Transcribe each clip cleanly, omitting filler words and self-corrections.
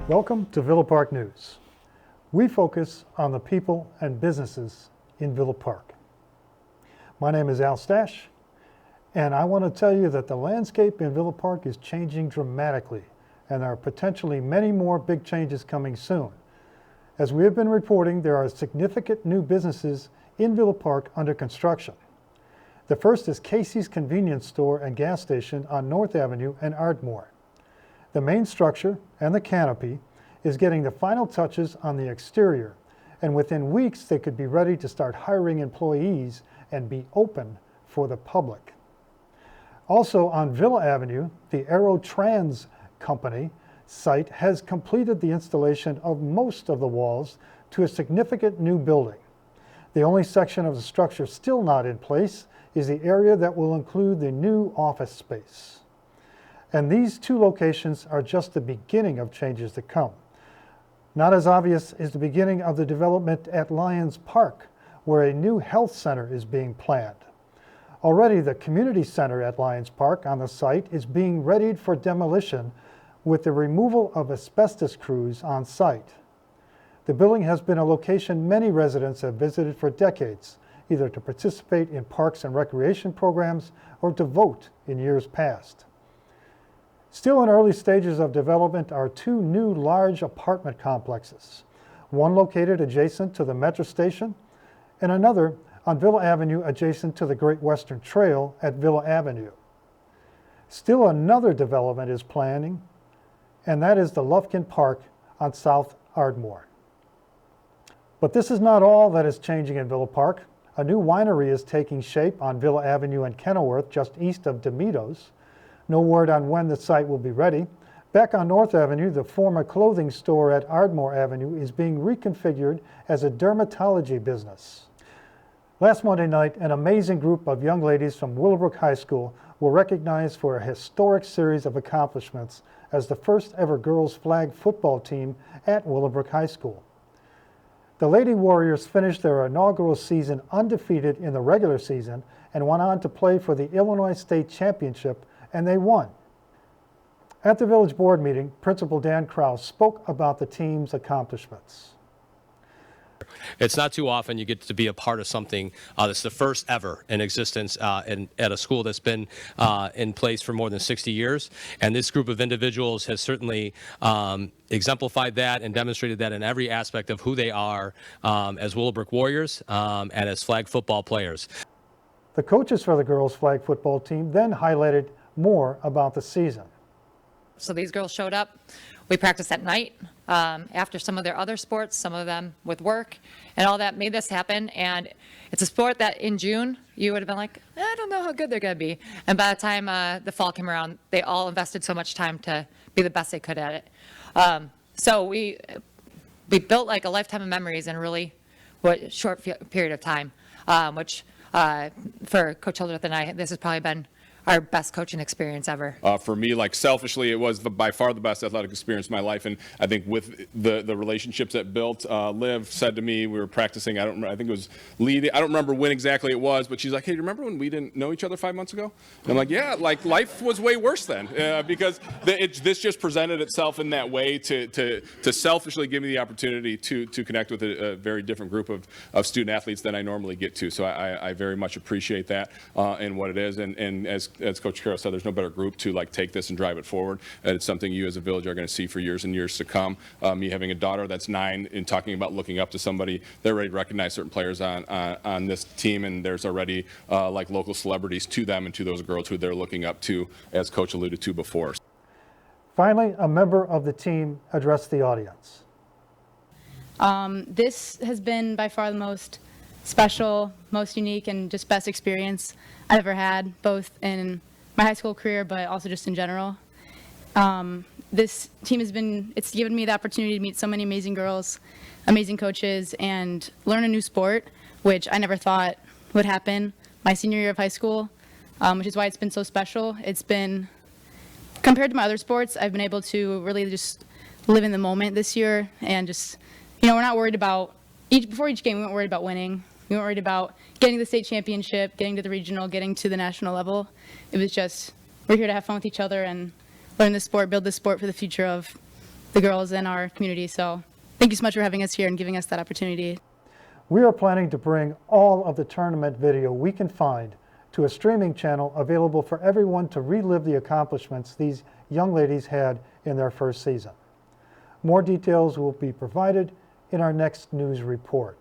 Welcome to Villa Park News. We focus on the people and businesses in Villa Park. My name is Al Stasch, and I want to tell you that the landscape in Villa Park is changing dramatically, and there are potentially many more big changes coming soon. As we have been reporting, there are significant new businesses in Villa Park under construction. The first is Casey's Convenience Store and Gas Station on North Avenue and Ardmore. The main structure and the canopy is getting the final touches on the exterior, and within weeks they could be ready to start hiring employees and be open for the public. Also on Villa Avenue, the Aerotrans Company site has completed the installation of most of the walls to a significant new building. The only section of the structure still not in place is the area that will include the new office space. And these two locations are just the beginning of changes to come. Not as obvious is the beginning of the development at Lions Park, where a new health center is being planned. Already the community center at Lions Park on the site is being readied for demolition with the removal of asbestos crews on site. The building has been a location many residents have visited for decades, either to participate in parks and recreation programs or to vote in years past. Still in early stages of development are two new large apartment complexes, one located adjacent to the metro station and another on Villa Avenue adjacent to the Great Western Trail at Villa Avenue. Still another development is planning, and that is the Lufkin Park on South Ardmore. But this is not all that is changing in Villa Park. A new winery is taking shape on Villa Avenue and Kenilworth, just east of Demito's. No word on when the site will be ready. Back on North Avenue, the former clothing store at Ardmore Avenue is being reconfigured as a dermatology business. Last Monday night, an amazing group of young ladies from Willowbrook High School were recognized for a historic series of accomplishments as the first ever girls flag football team at Willowbrook High School. The Lady Warriors finished their inaugural season undefeated in the regular season and went on to play for the Illinois State Championship, and they won. At the village board meeting, Principal Dan Krause spoke about the team's accomplishments. It's not too often you get to be a part of something that's the first ever in existence at a school that's been in place for more than 60 years. And this group of individuals has certainly exemplified that and demonstrated that in every aspect of who they are as Willowbrook Warriors and as flag football players. The coaches for the girls flag football team then highlighted more about the season. So these girls showed up. We practiced at night after some of their other sports, some of them with work and all that made this happen. And it's a sport that in June, you would have been like, I don't know how good they're going to be. And by the time the fall came around, they all invested so much time to be the best they could at it. So we built like a lifetime of memories in a really short period of time, which for Coach Hildreth and I, this has probably been our best coaching experience ever. For me, like selfishly, it was by far the best athletic experience of my life, and I think with the relationships that built, Liv said to me, we were practicing, I think it was leading, I don't remember when exactly it was, but she's like, hey, do you remember when we didn't know each other 5 months ago? And I'm like, yeah, like life was way worse then, because this just presented itself in that way to selfishly give me the opportunity to connect with a very different group of student athletes than I normally get to. So I very much appreciate that and what it is, and as Coach Carroll said, there's no better group to like take this and drive it forward. And it's something you as a village are going to see for years and years to come. Me having a daughter that's 9 and talking about looking up to somebody, they're ready to recognize certain players on this team, and there's already like local celebrities to them and to those girls who they're looking up to, as Coach alluded to before. Finally, a member of the team addressed the audience. This has been by far the most special, most unique, and just best experience I've ever had, both in my high school career, but also just in general. This team it's given me the opportunity to meet so many amazing girls, amazing coaches, and learn a new sport, which I never thought would happen my senior year of high school, which is why it's been so special. It's been, compared to my other sports, I've been able to really just live in the moment this year, and just, we're not worried about, before each game, we weren't worried about winning. We weren't worried about getting to the state championship, getting to the regional, getting to the national level. It was just, we're here to have fun with each other and learn the sport, build the sport for the future of the girls in our community. So thank you so much for having us here and giving us that opportunity. We are planning to bring all of the tournament video we can find to a streaming channel available for everyone to relive the accomplishments these young ladies had in their first season. More details will be provided in our next news report.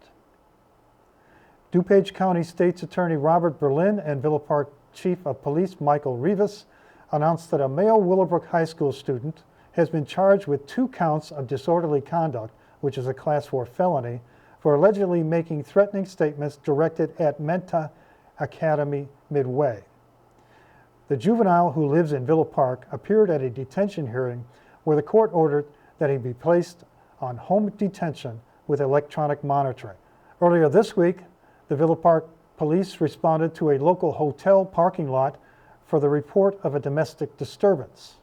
DuPage County State's Attorney Robert Berlin and Villa Park Chief of Police Michael Rivas announced that a male Willowbrook High School student has been charged with 2 counts of disorderly conduct, which is a Class 4 felony, for allegedly making threatening statements directed at Menta Academy Midway. The juvenile, who lives in Villa Park, appeared at a detention hearing where the court ordered that he be placed on home detention with electronic monitoring. Earlier this week, the Villa Park police responded to a local hotel parking lot for the report of a domestic disturbance.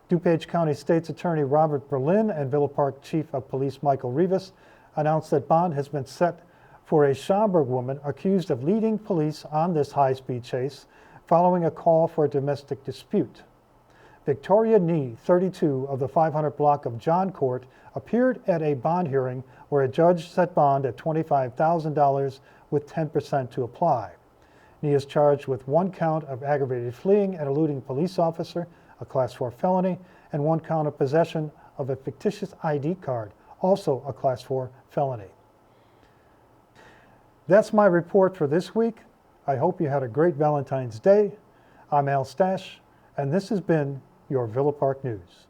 DuPage County State's Attorney Robert Berlin and Villa Park Chief of Police Michael Rivas announced that bond has been set for a Schaumburg woman accused of leading police on this high-speed chase following a call for a domestic dispute. Victoria Nee, 32, of the 500 block of John Court, appeared at a bond hearing where a judge set bond at $25,000 with 10% to apply. Nee is charged with 1 count of aggravated fleeing and eluding police officer, a Class 4 felony, and 1 count of possession of a fictitious ID card, also a Class 4 felony. That's my report for this week. I hope you had a great Valentine's Day. I'm Al Stasch, and this has been your Villa Park News.